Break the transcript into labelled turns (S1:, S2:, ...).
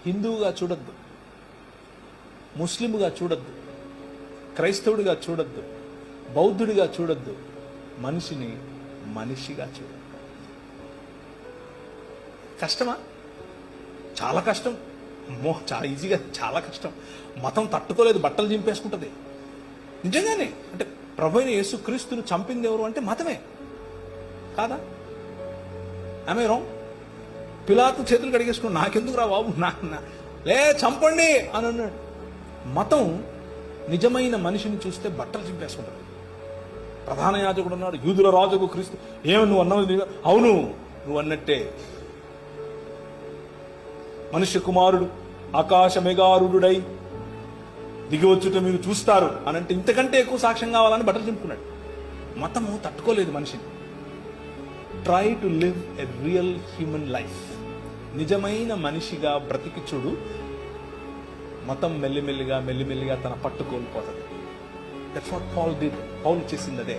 S1: హిందువుగా చూడొద్దు, ముస్లింగా చూడొద్దు, క్రైస్తవుడిగా చూడొద్దు, బౌద్ధుడిగా చూడొద్దు. మనిషిని మనిషిగా చూడొద్దు. కష్టమా? చాలా కష్టం. చాలా ఈజీగా, చాలా కష్టం. మతం తట్టుకోలేదు, బట్టలు చింపేసుకుంటుంది. నిజంగానే. అంటే ప్రభు అయిన యేసుక్రీస్తును చంపింది ఎవరు అంటే మతమే కాదా? ఆమె రాంగ్? పిలాతు చేతులు కడిగేసుకుని నాకెందుకు రా బాబు, లే చంపండి అని అన్నాడు. మతం నిజమైన మనిషిని చూస్తే బట్టలు చింపేసుకుంటుంది. ప్రధాన యాజకుడు అన్నాడు, యూదుల రాజుకు క్రీస్తు. ఏమి నువ్వు అన్నావు? అవును, నువ్వు అన్నట్టే. మనుష్య కుమారుడు ఆకాశ మేఘారుడై దిగివచ్చుట మీరు చూస్తారు అని అంటే ఇంతకంటే ఎక్కువ సాక్ష్యం కావాలని బట్టలు చింపుకున్నాడు. మతము తట్టుకోలేదు మనిషిని. Try to live a real human life. నిజమైన మనిషిగా బ్రతికి చూడు. మతం మెల్లిమెల్లిగా తన పట్టు కోల్పోతుంది. That's what Paul did. Paul చేసింది అదే.